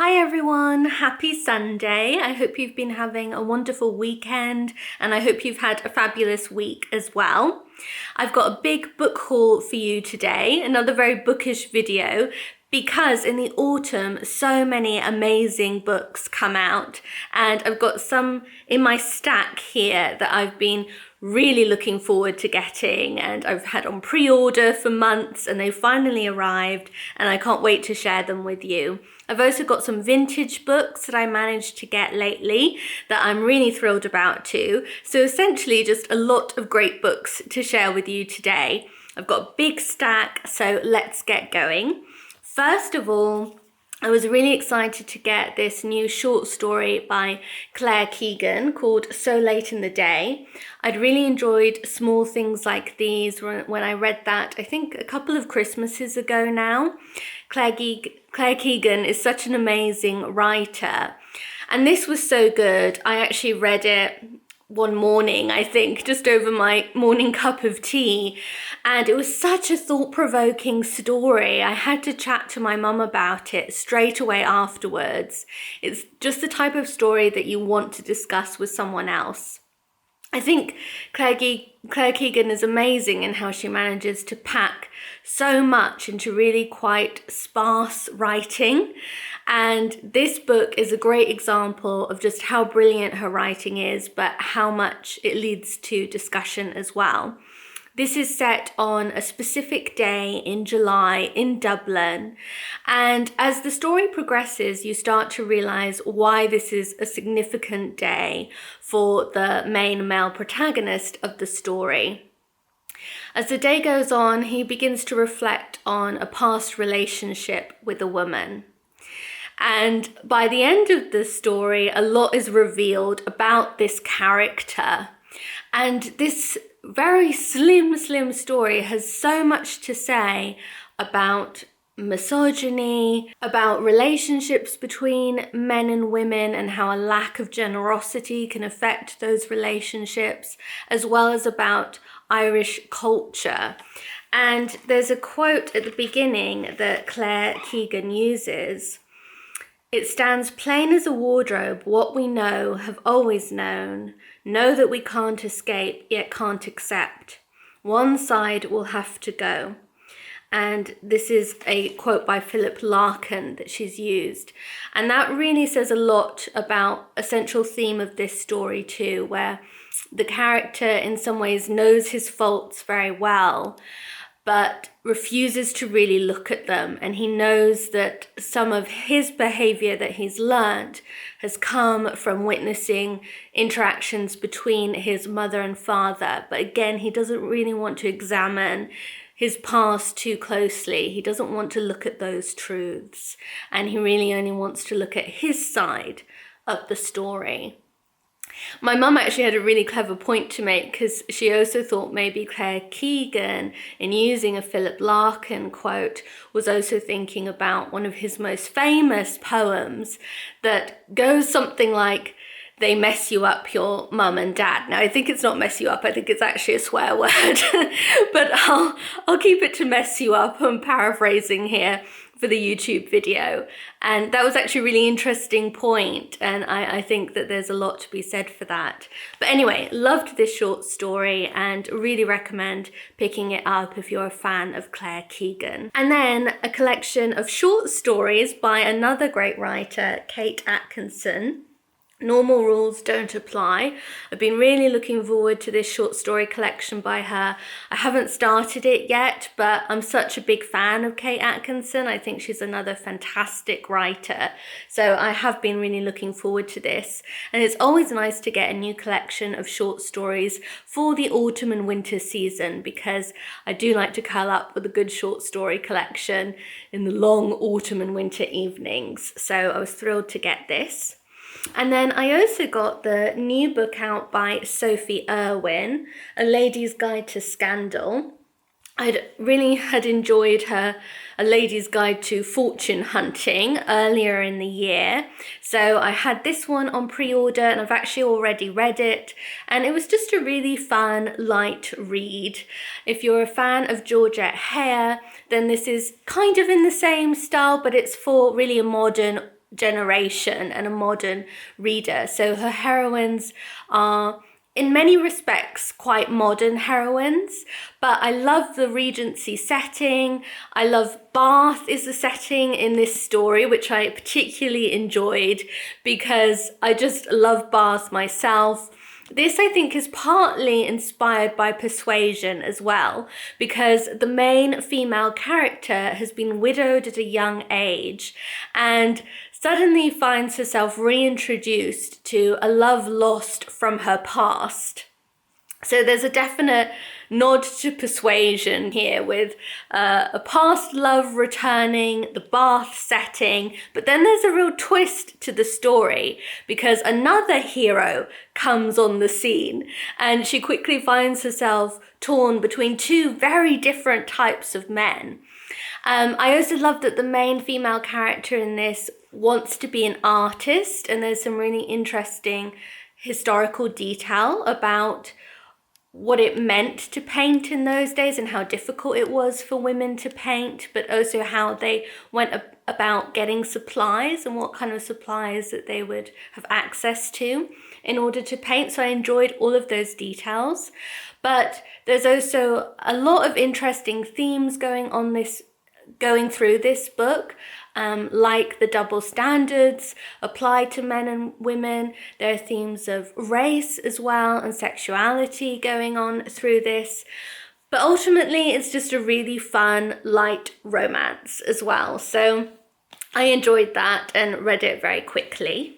Hi everyone, happy Sunday. I hope you've been having a wonderful weekend and I hope you've had a fabulous week as well. I've got a big book haul for you today, another very bookish video, because in the autumn so many amazing books come out and I've got some in my stack here that I've been really looking forward to getting and I've had on pre-order for months and they finally arrived and I can't wait to share them with you. I've also got some vintage books that I managed to get lately that I'm really thrilled about too. So essentially just a lot of great books to share with you today. I've got a big stack, so let's get going. First of all, I was really excited to get this new short story by Claire Keegan called So Late in the Day. I'd really enjoyed small things like these when I read that, I think a couple of Christmases ago now. Claire Keegan is such an amazing writer. And this was so good. I actually read it one morning, I think, just over my morning cup of tea. And it was such a thought-provoking story. I had to chat to my mum about it straight away afterwards. It's just the type of story that you want to discuss with someone else. I think Claire Keegan is amazing in how she manages to pack so much into really quite sparse writing. And this book is a great example of just how brilliant her writing is, but how much it leads to discussion as well. This is set on a specific day in July in Dublin. And as the story progresses, you start to realize why this is a significant day for the main male protagonist of the story. As the day goes on, he begins to reflect on a past relationship with a woman. And by the end of the story, a lot is revealed about this character. And this very slim story has so much to say about misogyny, about relationships between men and women and how a lack of generosity can affect those relationships, as well as about Irish culture. And there's a quote at the beginning that Claire Keegan uses. It stands plain as a wardrobe, what we know, have always known, know that we can't escape, yet can't accept. One side will have to go. And this is a quote by Philip Larkin that she's used. And that really says a lot about a central theme of this story too, where the character in some ways knows his faults very well, but refuses to really look at them. And he knows that some of his behavior that he's learned has come from witnessing interactions between his mother and father. But again, he doesn't really want to examine his past too closely. He doesn't want to look at those truths. And he really only wants to look at his side of the story. My mum actually had a really clever point to make because she also thought maybe Claire Keegan, in using a Philip Larkin quote, was also thinking about one of his most famous poems that goes something like, "They mess you up, your mum and dad." Now, I think it's not mess you up. I think it's actually a swear word, but I'll keep it to mess you up. I'm paraphrasing here for the YouTube video. And that was actually a really interesting point. And I think that there's a lot to be said for that. But anyway, loved this short story and really recommend picking it up if you're a fan of Claire Keegan. And then a collection of short stories by another great writer, Kate Atkinson. Normal Rules Don't Apply. I've been really looking forward to this short story collection by her. I haven't started it yet, but I'm such a big fan of Kate Atkinson. I think she's another fantastic writer. So I have been really looking forward to this. And it's always nice to get a new collection of short stories for the autumn and winter season, because I do like to curl up with a good short story collection in the long autumn and winter evenings. So I was thrilled to get this. And then I also got the new book out by Sophie Irwin, A Lady's Guide to Scandal. I really had enjoyed her A Lady's Guide to Fortune Hunting earlier in the year. So I had this one on pre-order and I've actually already read it. And it was just a really fun, light read. If you're a fan of Georgette Heyer, then this is kind of in the same style, but it's for really a modern generation and a modern reader. So her heroines are in many respects quite modern heroines, but I love the Regency setting. I love Bath is the setting in this story, which I particularly enjoyed because I just love Bath myself. This, I think, is partly inspired by Persuasion as well, because the main female character has been widowed at a young age and suddenly finds herself reintroduced to a love lost from her past. So there's a definite nod to Persuasion here with a past love returning, the Bath setting, but then there's a real twist to the story because another hero comes on the scene and she quickly finds herself torn between two very different types of men. I also love that the main female character in this wants to be an artist, and there's some really interesting historical detail about what it meant to paint in those days and how difficult it was for women to paint, but also how they went about getting supplies and what kind of supplies that they would have access to in order to paint. So I enjoyed all of those details, but there's also a lot of interesting themes going through this book, like the double standards applied to men and women. There are themes of race as well and sexuality going on through this. But ultimately, it's just a really fun, light romance as well. So I enjoyed that and read it very quickly.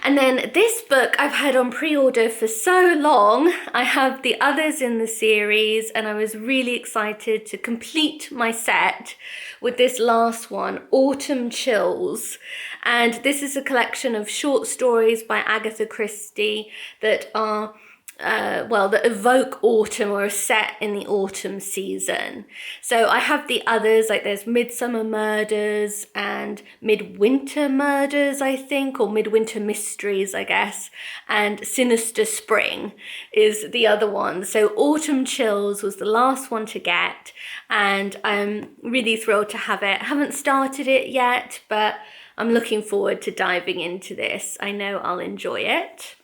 And then this book I've had on pre-order for so long. I have the others in the series and I was really excited to complete my set with this last one, Autumn Chills. And this is a collection of short stories by Agatha Christie that are that evoke autumn or are set in the autumn season. So I have the others, like there's Midsummer Murders and Midwinter Murders, I think, or Midwinter Mysteries, I guess, and Sinister Spring is the other one. So Autumn Chills was the last one to get, and I'm really thrilled to have it. I haven't started it yet, but I'm looking forward to diving into this. I know I'll enjoy it.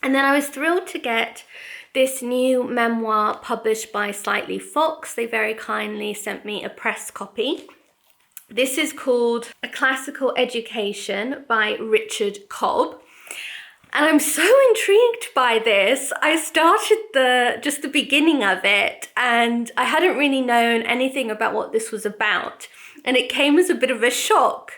And then I was thrilled to get this new memoir published by Slightly Fox. They very kindly sent me a press copy. This is called A Classical Education by Richard Cobb. And I'm so intrigued by this. I started the beginning of it and I hadn't really known anything about what this was about. And it came as a bit of a shock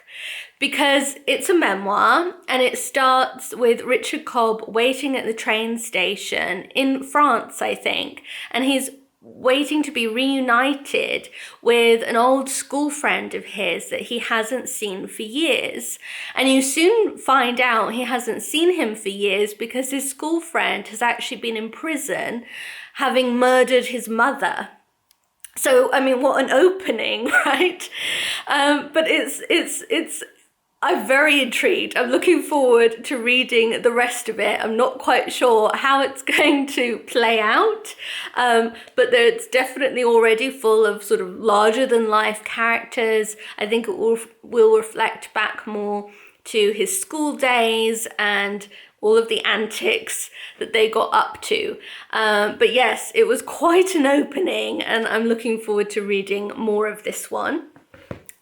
because it's a memoir and it starts with Richard Cobb waiting at the train station in France, I think. And he's waiting to be reunited with an old school friend of his that he hasn't seen for years. And you soon find out he hasn't seen him for years because his school friend has actually been in prison having murdered his mother. So, I mean, what an opening, right? But I'm very intrigued. I'm looking forward to reading the rest of it. I'm not quite sure how it's going to play out, but it's definitely already full of sort of larger than life characters. I think it will reflect back more to his school days and all of the antics that they got up to. But yes, it was quite an opening and I'm looking forward to reading more of this one.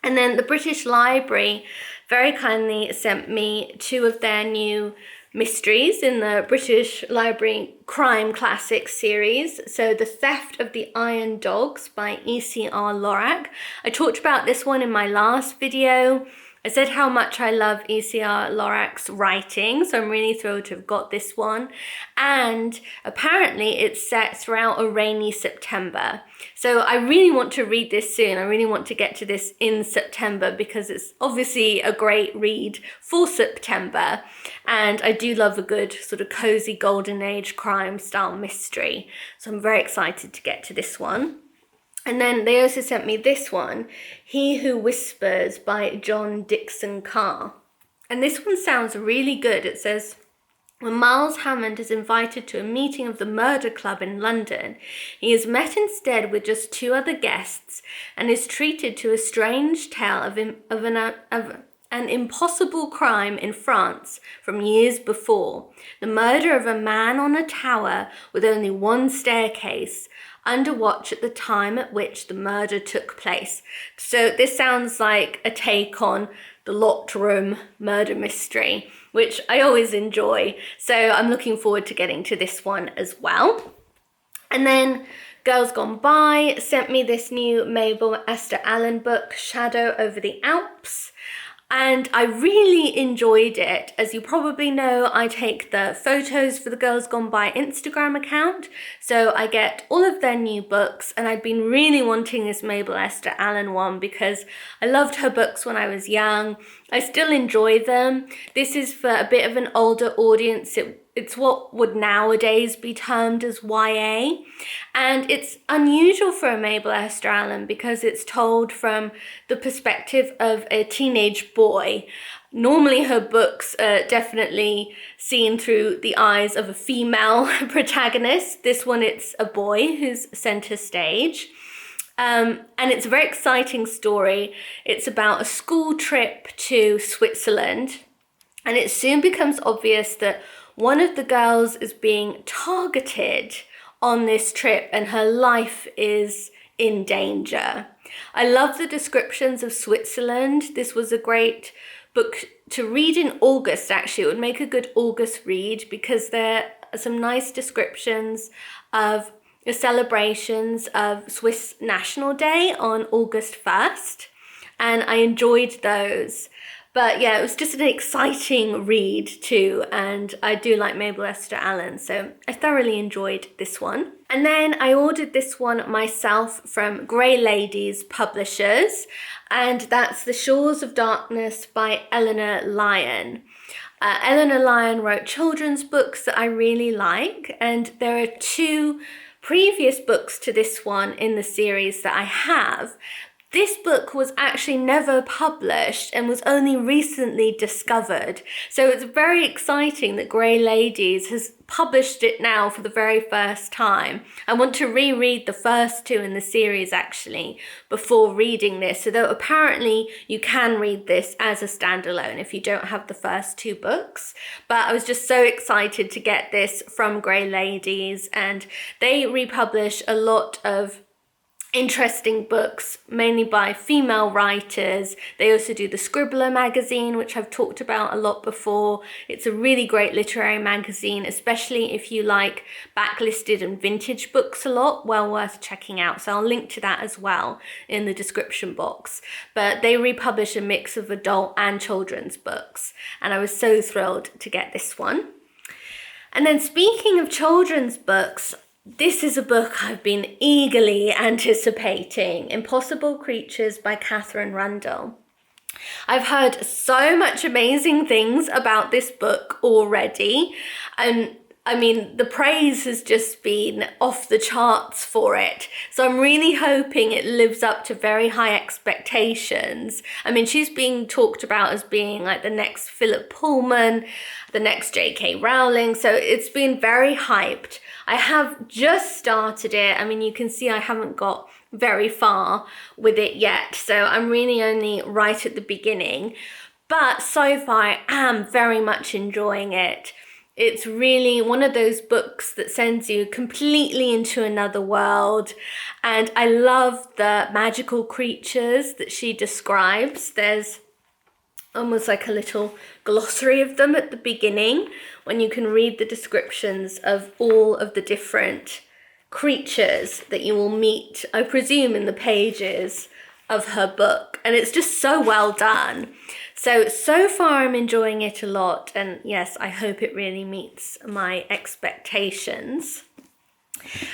And then the British Library very kindly sent me 2 of their new mysteries in the British Library Crime Classics series. So The Theft of the Iron Dogs by E.C.R. Lorac. I talked about this one in my last video. I said how much I love E.C.R. Lorac's writing, so I'm really thrilled to have got this one. And apparently it's set throughout a rainy September. So I really want to read this soon. I really want to get to this in September because it's obviously a great read for September. And I do love a good sort of cozy golden age crime style mystery. So I'm very excited to get to this one. And then they also sent me this one, He Who Whispers by John Dixon Carr. And this one sounds really good. It says, when Miles Hammond is invited to a meeting of the Murder Club in London, he is met instead with just 2 other guests and is treated to a strange tale of an impossible crime in France from years before, the murder of a man on a tower with only one staircase, under watch at the time at which the murder took place. So this sounds like a take on the locked room murder mystery, which I always enjoy. So I'm looking forward to getting to this one as well. And then Girls Gone By sent me this new Mabel Esther Allen book, Shadow Over the Alps. And I really enjoyed it. As you probably know, I take the photos for the Girls Gone By Instagram account, so I get all of their new books, and I'd been really wanting this Mabel Esther Allen one because I loved her books when I was young. I still enjoy them. This is for a bit of an older audience. It's what would nowadays be termed as YA, and it's unusual for a Mabel Esther Allen because it's told from the perspective of a teenage boy. Normally her books are definitely seen through the eyes of a female protagonist. This one, it's a boy who's center stage. And it's a very exciting story. It's about a school trip to Switzerland, and it soon becomes obvious that one of the girls is being targeted on this trip and her life is in danger. I love the descriptions of Switzerland. This was a great book to read in August, actually. It would make a good August read because there are some nice descriptions of the celebrations of Swiss National Day on August 1st, and I enjoyed those. But yeah, it was just an exciting read too, and I do like Mabel Esther Allen, so I thoroughly enjoyed this one. And then I ordered this one myself from Grey Ladies Publishers, and that's The Shores of Darkness by Eleanor Lyon. Eleanor Lyon wrote children's books that I really like, and there are two previous books to this one in the series that I have. This book was actually never published and was only recently discovered. So it's very exciting that Grey Ladies has published it now for the very first time. I want to reread the first two in the series actually before reading this. So though apparently you can read this as a standalone if you don't have the first two books. But I was just so excited to get this from Grey Ladies, and they republish a lot of interesting books, mainly by female writers. They also do the Scribbler magazine, which I've talked about a lot before. It's a really great literary magazine, especially if you like backlisted and vintage books a lot. Well worth checking out. So I'll link to that as well in the description box. But they republish a mix of adult and children's books, and I was so thrilled to get this one. And then speaking of children's books, this is a book I've been eagerly anticipating, Impossible Creatures by Catherine Rundell. I've heard so much amazing things about this book already, and I mean, the praise has just been off the charts for it. So I'm really hoping it lives up to very high expectations. I mean, she's being talked about as being like the next Philip Pullman, the next J.K. Rowling. So it's been very hyped. I have just started it. I mean, you can see I haven't got very far with it yet. So I'm really only right at the beginning. But so far, I am very much enjoying it. It's really one of those books that sends you completely into another world. And I love the magical creatures that she describes. There's almost like a little glossary of them at the beginning when you can read the descriptions of all of the different creatures that you will meet, I presume, in the pages of her book. And it's just so well done. So far I'm enjoying it a lot, and yes, I hope it really meets my expectations.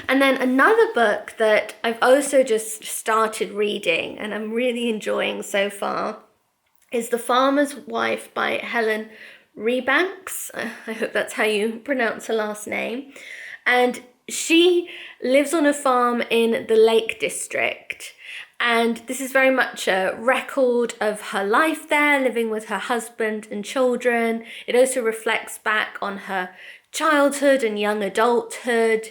And then another book that I've also just started reading and I'm really enjoying so far is The Farmer's Wife by Helen Rebanks. I hope that's how you pronounce her last name. And she lives on a farm in the Lake District. And this is very much a record of her life there, living with her husband and children. It also reflects back on her childhood and young adulthood.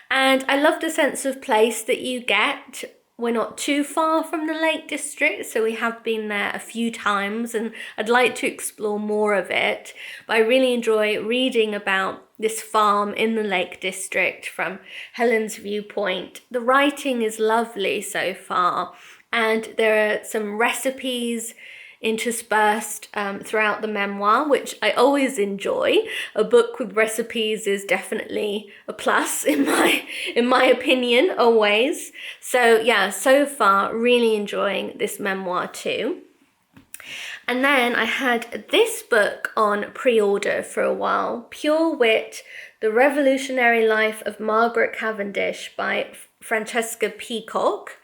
And I love the sense of place that you get we're not too far from the Lake District, so we have been there a few times and I'd like to explore more of it. But I really enjoy reading about this farm in the Lake District from Helen's viewpoint. The writing is lovely so far, and there are some recipes interspersed throughout the memoir, which I always enjoy. A book with recipes is definitely a plus in my opinion, always. So yeah, so far really enjoying this memoir too. And then I had this book on pre-order for a while, Pure Wit, The Revolutionary Life of Margaret Cavendish by Francesca Peacock.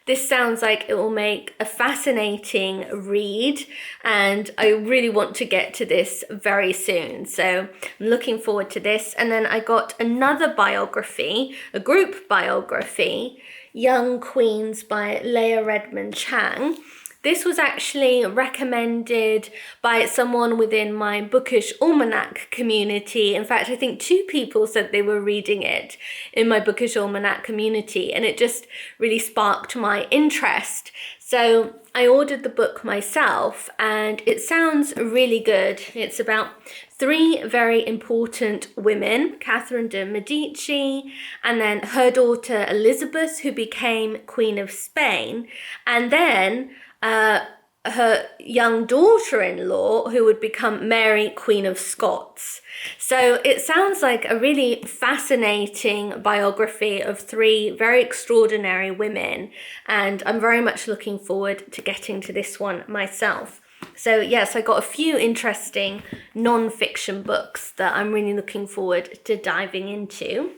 This sounds like it will make a fascinating read, and I really want to get to this very soon. So I'm looking forward to this. And then I got another biography, a group biography, Young Queens by Leah Redmond Chang. This was actually recommended by someone within my Bookish Almanac community. In fact, I think 2 people said they were reading it in my Bookish Almanac community, and it just really sparked my interest. So I ordered the book myself, and it sounds really good. It's about 3 very important women, Catherine de Medici, and then her daughter Elizabeth, who became Queen of Spain, and then her young daughter-in-law, who would become Mary, Queen of Scots. So it sounds like a really fascinating biography of 3 very extraordinary women, and I'm very much looking forward to getting to this one myself. So yes, I got a few interesting non-fiction books that I'm really looking forward to diving into.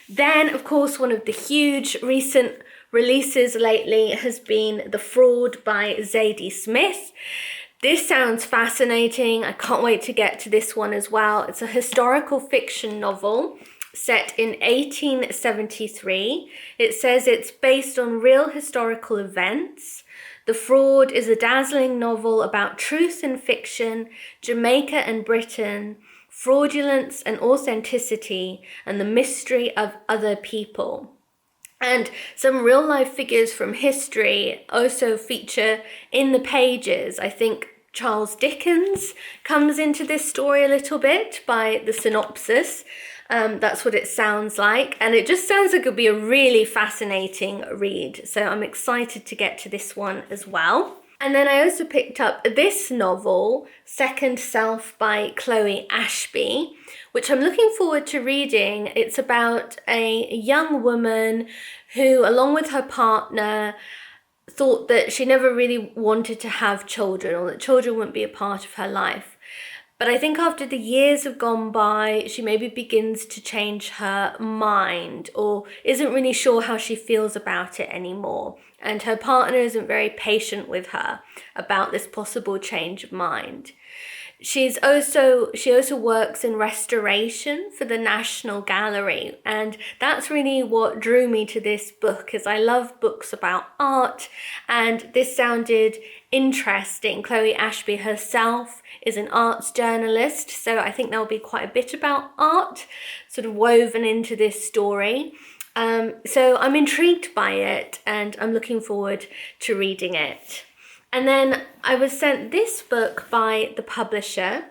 Then, of course, one of the huge recent releases lately has been The Fraud by Zadie Smith. This sounds fascinating. I can't wait to get to this one as well. It's a historical fiction novel set in 1873. It says it's based on real historical events. The Fraud is a dazzling novel about truth and fiction, Jamaica and Britain, fraudulence and authenticity, and the mystery of other people. And some real life figures from history also feature in the pages. I think Charles Dickens comes into this story a little bit by the synopsis. That's what it sounds like. And it just sounds like it'll be a really fascinating read. So I'm excited to get to this one as well. And then I also picked up this novel, Second Self by Chloe Ashby, which I'm looking forward to reading. It's about a young woman who, along with her partner, thought that she never really wanted to have children, or that children wouldn't be a part of her life. But I think after the years have gone by, she maybe begins to change her mind, or isn't really sure how she feels about it anymore. And her partner isn't very patient with her about this possible change of mind. She also works in restoration for the National Gallery, and that's really what drew me to this book, as I love books about art, and this sounded interesting. Chloe Ashby herself is an arts journalist, so I think there'll be quite a bit about art sort of woven into this story. So I'm intrigued by it, and I'm looking forward to reading it. And then I was sent this book by the publisher,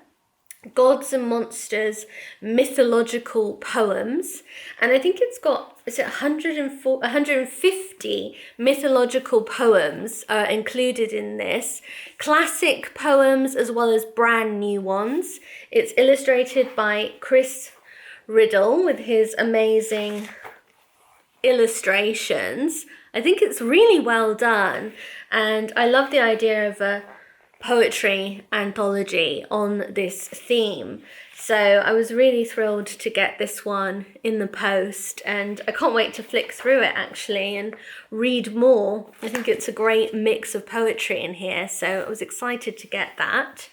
Gods and Monsters, Mythological Poems. And I think it's got, 150 mythological poems included in this. Classic poems as well as brand new ones. It's illustrated by Chris Riddle with his amazing illustrations. I think it's really well done, and I love the idea of a poetry anthology on this theme. So I was really thrilled to get this one in the post, and I can't wait to flick through it actually and read more. I think it's a great mix of poetry in here, so I was excited to get that.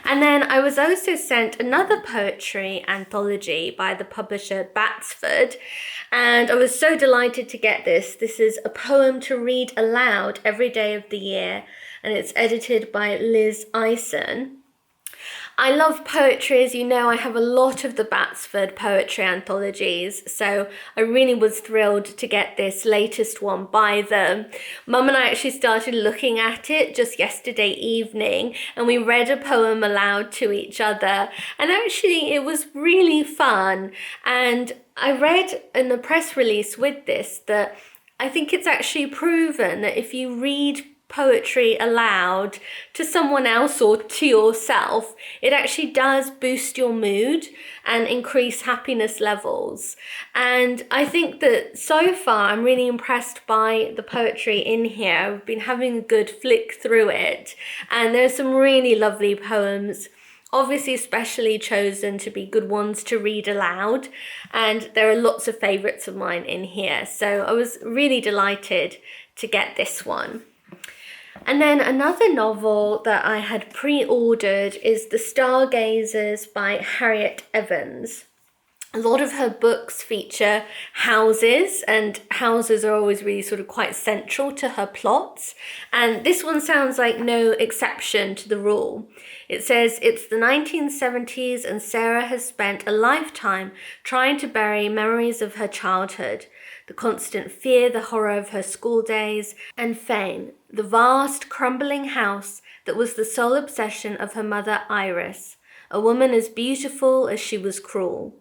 And then I was also sent another poetry anthology by the publisher Batsford, and I was so delighted to get this. This is a poem to read aloud every day of the year, and it's edited by Liz Eisen. I love poetry, as you know. I have a lot of the Batsford poetry anthologies, so I really was thrilled to get this latest one by them. Mum and I actually started looking at it just yesterday evening, and we read a poem aloud to each other, and actually it was really fun. And I read in the press release with this that I think it's actually proven that if you read poetry aloud to someone else or to yourself, it actually does boost your mood and increase happiness levels. And I think that so far I'm really impressed by the poetry in here. I've been having a good flick through it, and there's some really lovely poems, obviously especially chosen to be good ones to read aloud, and there are lots of favourites of mine in here, so I was really delighted to get this one. And then another novel that I had pre-ordered is The Stargazers by Harriet Evans. A lot of her books feature houses, and houses are always really sort of quite central to her plots. And this one sounds like no exception to the rule. It says it's the 1970s and Sarah has spent a lifetime trying to bury memories of her childhood, the constant fear, the horror of her school days, and Fane, the vast, crumbling house that was the sole obsession of her mother Iris, a woman as beautiful as she was cruel.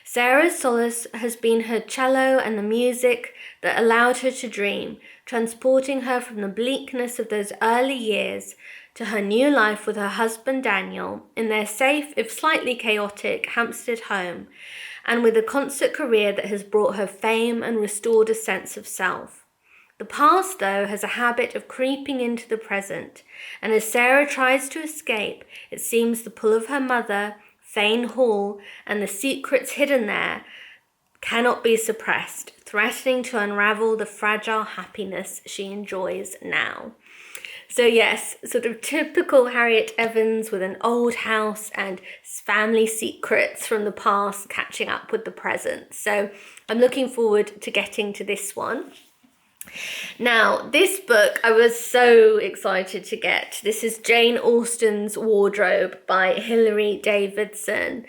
Sarah's solace has been her cello and the music that allowed her to dream, transporting her from the bleakness of those early years to her new life with her husband Daniel in their safe, if slightly chaotic, Hampstead home, and with a concert career that has brought her fame and restored a sense of self. The past, though, has a habit of creeping into the present, and as Sarah tries to escape, it seems the pull of her mother, Fane Hall, and the secrets hidden there cannot be suppressed, threatening to unravel the fragile happiness she enjoys now. So yes, sort of typical Harriet Evans with an old house and family secrets from the past catching up with the present. So I'm looking forward to getting to this one. Now, this book I was so excited to get. This is Jane Austen's Wardrobe by Hilary Davidson.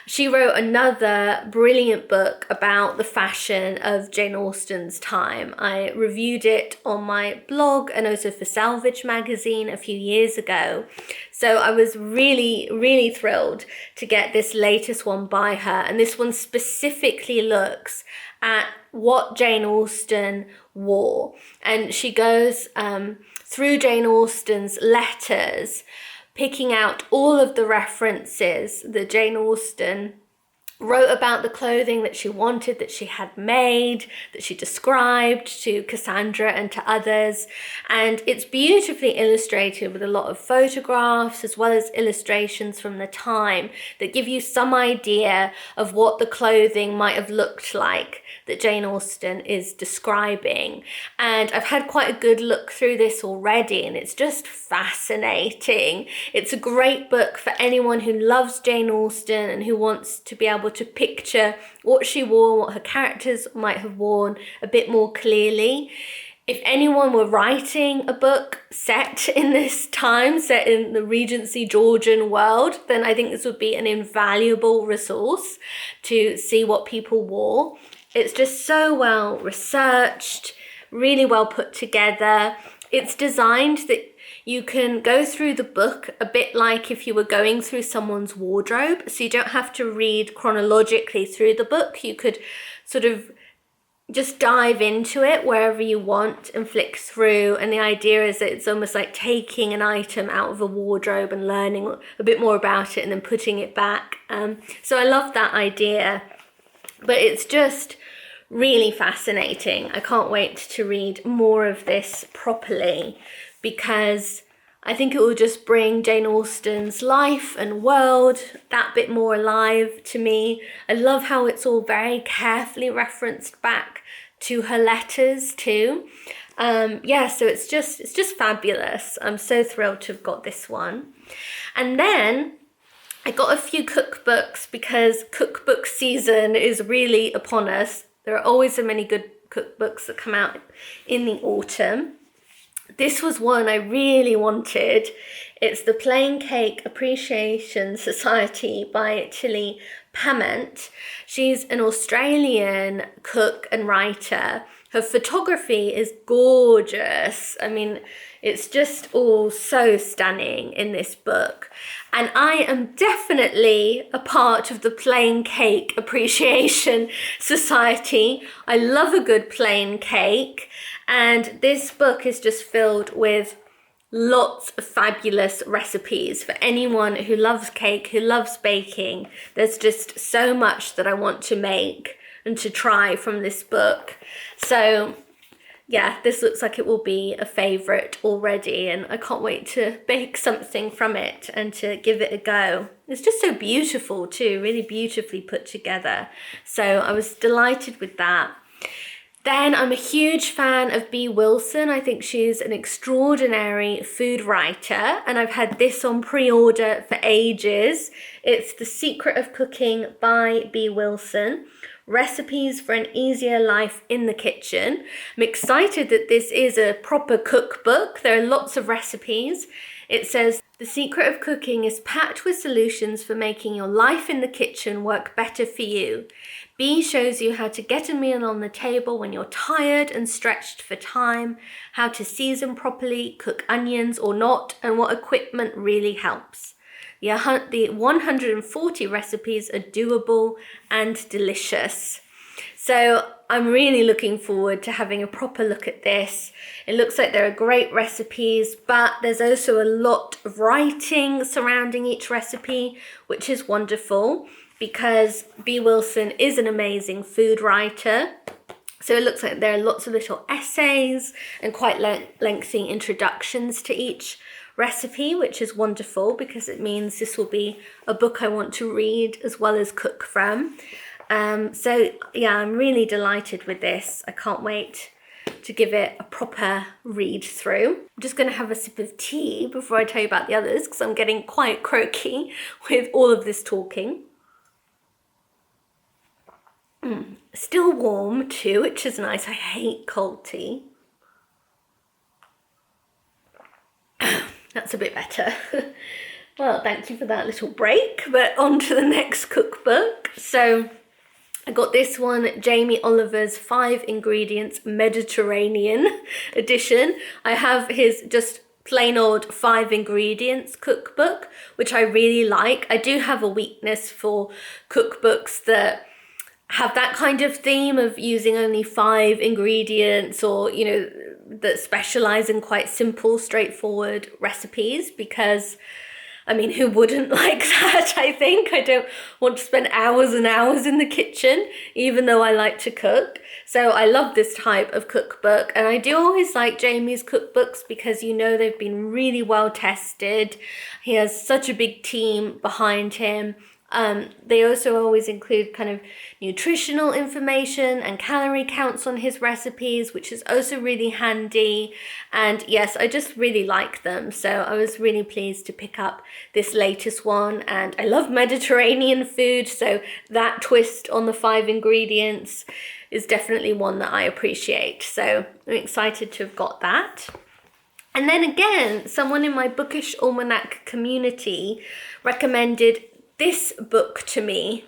She wrote another brilliant book about the fashion of Jane Austen's time. I reviewed it on my blog and also for Salvage magazine a few years ago. So I was really, really thrilled to get this latest one by her. And this one specifically looks at what Jane Austen wore, and she goes through Jane Austen's letters, picking out all of the references that Jane Austen wrote about the clothing that she wanted, that she had made, that she described to Cassandra and to others. And it's beautifully illustrated with a lot of photographs as well as illustrations from the time that give you some idea of what the clothing might have looked like that Jane Austen is describing. And I've had quite a good look through this already, and it's just fascinating. It's a great book for anyone who loves Jane Austen and who wants to be able to picture what she wore, what her characters might have worn a bit more clearly. If anyone were writing a book set in this time, set in the Regency Georgian world, then I think this would be an invaluable resource to see what people wore. It's just so well researched, really well put together. It's designed that you can go through the book a bit like if you were going through someone's wardrobe. So you don't have to read chronologically through the book. You could sort of just dive into it wherever you want and flick through. And the idea is that it's almost like taking an item out of a wardrobe and learning a bit more about it and then putting it back. So I love that idea. But it's just really fascinating. I can't wait to read more of this properly, because I think it will just bring Jane Austen's life and world that bit more alive to me. I love how it's all very carefully referenced back to her letters too. So it's just fabulous. I'm so thrilled to have got this one. And then I got a few cookbooks because cookbook season is really upon us. There are always so many good cookbooks that come out in the autumn. This was one I really wanted. It's the Plain Cake Appreciation Society by Tilly Pament. She's an Australian cook and writer. Her photography is gorgeous. I mean, it's just all so stunning in this book. And I am definitely a part of the Plain Cake Appreciation Society. I love a good plain cake. And this book is just filled with lots of fabulous recipes for anyone who loves cake, who loves baking. There's just so much that I want to make and to try from this book. So yeah, this looks like it will be a favourite already, and I can't wait to bake something from it and to give it a go. It's just so beautiful too, really beautifully put together. So I was delighted with that. Then I'm a huge fan of Bee Wilson. I think she's an extraordinary food writer, and I've had this on pre-order for ages. It's The Secret of Cooking by Bee Wilson. Recipes for an easier life in the kitchen. I'm excited that this is a proper cookbook. There are lots of recipes. It says, the secret of cooking is packed with solutions for making your life in the kitchen work better for you. B shows you how to get a meal on the table when you're tired and stretched for time, how to season properly, cook onions or not, and what equipment really helps. The 140 recipes are doable and delicious. So I'm really looking forward to having a proper look at this. It looks like there are great recipes, but there's also a lot of writing surrounding each recipe, which is wonderful because Bee Wilson is an amazing food writer. So it looks like there are lots of little essays and quite lengthy introductions to each recipe, which is wonderful because it means this will be a book I want to read as well as cook from. So yeah, I'm really delighted with this. I can't wait to give it a proper read through. I'm just going to have a sip of tea before I tell you about the others because I'm getting quite croaky with all of this talking. Still warm too, which is nice. I hate cold tea. That's a bit better. Well, thank you for that little break, but on to the next cookbook. So I got this one, Jamie Oliver's 5 Ingredients Mediterranean edition. I have his just plain old 5 ingredients cookbook, which I really like. I do have a weakness for cookbooks that have that kind of theme of using only 5 ingredients, or, you know, that specialize in quite simple, straightforward recipes, because I mean, who wouldn't like that? I think I don't want to spend hours and hours in the kitchen, even though I like to cook. So I love this type of cookbook, and I do always like Jamie's cookbooks because, you know, they've been really well tested. He has such a big team behind him. They also always include kind of nutritional information and calorie counts on his recipes, which is also really handy. And yes, I just really like them. So I was really pleased to pick up this latest one. And I love Mediterranean food, so that twist on the 5 ingredients is definitely one that I appreciate. So I'm excited to have got that. And then again, someone in my Bookish Almanac community recommended this book to me,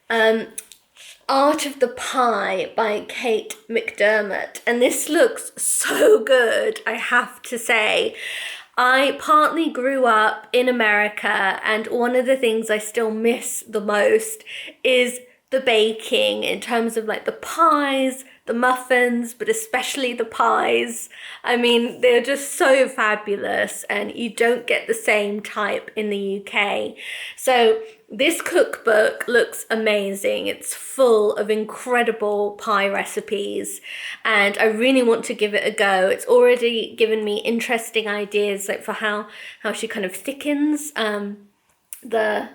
Art of the Pie by Kate McDermott. And this looks so good, I have to say. I partly grew up in America, and one of the things I still miss the most is the baking, in terms of like the pies, the muffins, but especially the pies. I mean, they're just so fabulous, and you don't get the same type in the UK. So this cookbook looks amazing. It's full of incredible pie recipes, and I really want to give it a go. It's already given me interesting ideas, like for how she kind of thickens the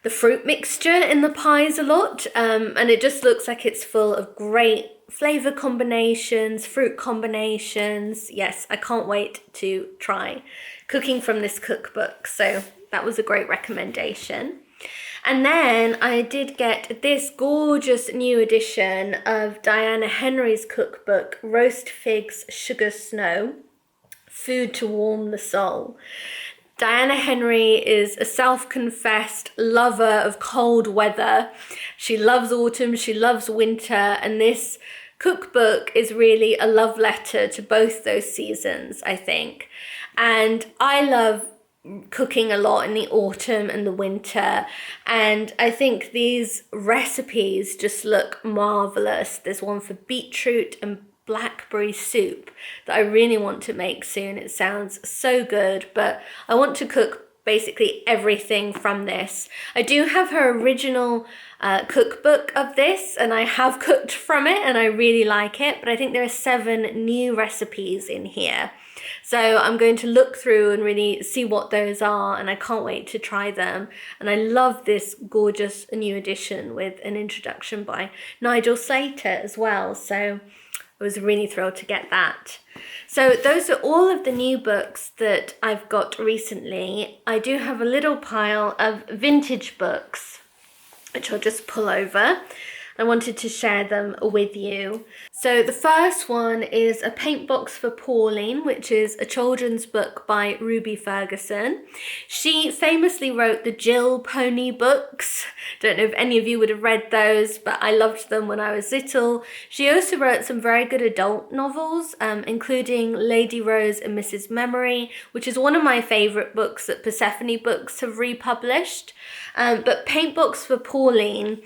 fruit mixture in the pies a lot, and it just looks like it's full of great flavor combinations, fruit combinations. Yes, I can't wait to try cooking from this cookbook. So that was a great recommendation. And then I did get this gorgeous new edition of Diana Henry's cookbook, Roast Figs, Sugar Snow. food to warm the soul. Diana Henry is a self-confessed lover of cold weather. She loves autumn, she loves winter, and this cookbook is really a love letter to both those seasons, I think. And I love cooking a lot in the autumn and the winter, and I think these recipes just look marvelous. There's one for beetroot and blackberry soup that I really want to make soon. It sounds so good, but I want to cook basically everything from this. I do have her original cookbook of this, and I have cooked from it and I really like it, but I think there are 7 new recipes in here. So I'm going to look through and really see what those are, and I can't wait to try them. And I love this gorgeous new edition with an introduction by Nigel Slater as well. So I was really thrilled to get that. So those are all of the new books that I've got recently. I do have a little pile of vintage books, which I'll just pull over. I wanted to share them with you. So the first one is A Paint Box for Pauline, which is a children's book by Ruby Ferguson. She famously wrote the Jill Pony books. Don't know if any of you would have read those, but I loved them when I was little. She also wrote some very good adult novels, including Lady Rose and Mrs. Memory, which is one of my favourite books that Persephone Books have republished. But Paint Box for Pauline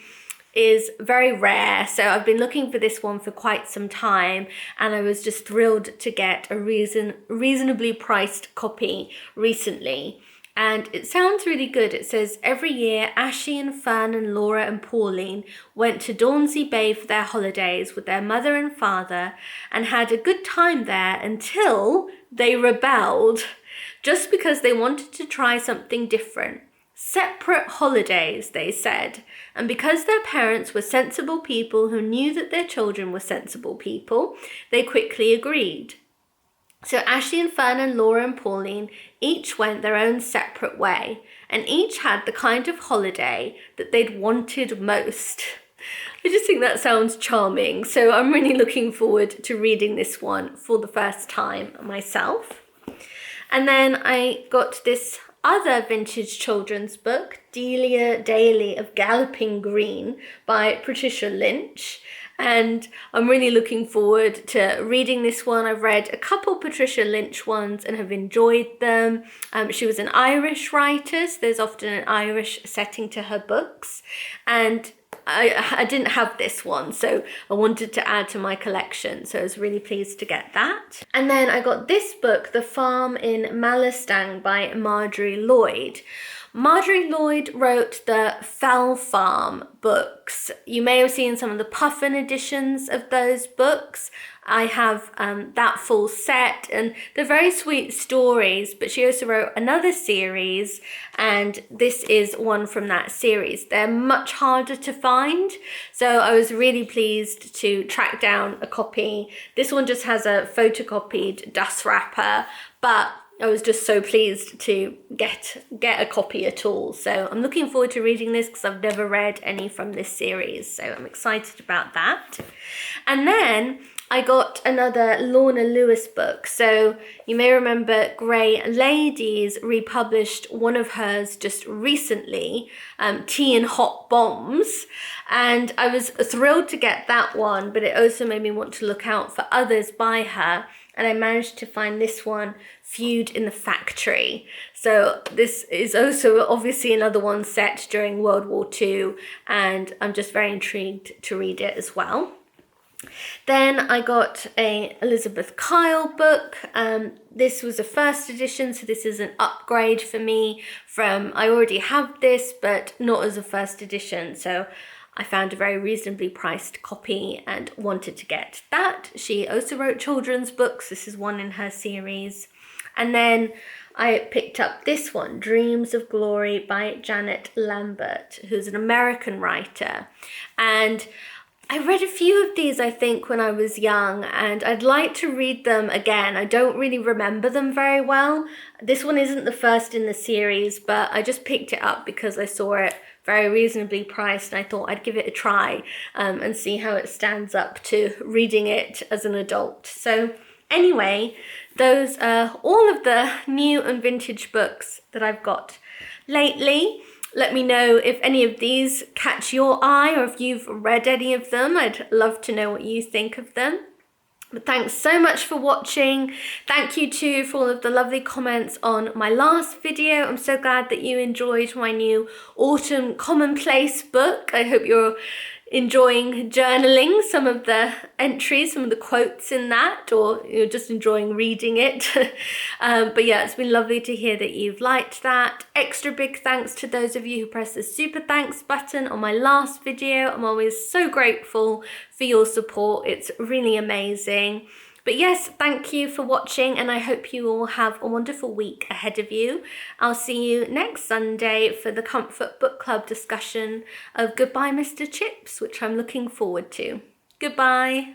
is very rare, so I've been looking for this one for quite some time, and I was just thrilled to get a reasonably priced copy recently. And it sounds really good. It says, every year Ashley and Fern and Laura and Pauline went to Dornsey Bay for their holidays with their mother and father and had a good time there until they rebelled, just because they wanted to try something different. Separate holidays, they said, and because their parents were sensible people who knew that their children were sensible people, they quickly agreed. So Ashley and Fern and Laura and Pauline each went their own separate way, and each had the kind of holiday that they'd wanted most. I just think that sounds charming, so I'm really looking forward to reading this one for the first time myself. And then I got this other vintage children's book, Delia Daly of Galloping Green by Patricia Lynch. And I'm really looking forward to reading this one. I've read a couple Patricia Lynch ones and have enjoyed them. She was an Irish writer, so there's often an Irish setting to her books. And I didn't have this one, so I wanted to add to my collection, so I was really pleased to get that. And then I got this book, The Farm in Malastang by Marjorie Lloyd. Marjorie Lloyd wrote the Fell Farm books. You may have seen some of the Puffin editions of those books. I have that full set, and they're very sweet stories, but she also wrote another series, and this is one from that series. They're much harder to find, so I was really pleased to track down a copy. This one just has a photocopied dust wrapper, but I was just so pleased to get a copy at all. So I'm looking forward to reading this because I've never read any from this series. So I'm excited about that. And then I got another Lorna Lewis book. So you may remember Grey Ladies republished one of hers just recently, Tea and Hot Bombs. And I was thrilled to get that one, but it also made me want to look out for others by her. And I managed to find this one, Feud in the Factory. So this is also obviously another one set during World War II, and I'm just very intrigued to read it as well. Then I got a Elizabeth Kyle book. This was a first edition, so this is an upgrade for me from, I already have this, but not as a first edition. So I found a very reasonably priced copy and wanted to get that. She also wrote children's books. This is one in her series. And then I picked up this one, Dreams of Glory by Janet Lambert, who's an American writer. And I read a few of these, I think, when I was young, and I'd like to read them again. I don't really remember them very well. This one isn't the first in the series, but I just picked it up because I saw it very reasonably priced, and I thought I'd give it a try and see how it stands up to reading it as an adult. So Anyway, those are all of the new and vintage books that I've got lately. Let me know if any of these catch your eye or if you've read any of them. I'd love to know what you think of them. But thanks so much for watching. Thank you too for all of the lovely comments on my last video. I'm so glad that you enjoyed my new Autumn Commonplace book. I hope you're enjoying journaling some of the entries, some of the quotes in that, or you're just enjoying reading it. But yeah, it's been lovely to hear that you've liked that. Extra big thanks to those of you who pressed the super thanks button on my last video. I'm always so grateful for your support. It's really amazing. But yes, thank you for watching, and I hope you all have a wonderful week ahead of you. I'll see you next Sunday for the Comfort Book Club discussion of Goodbye Mr. Chips, which I'm looking forward to. Goodbye.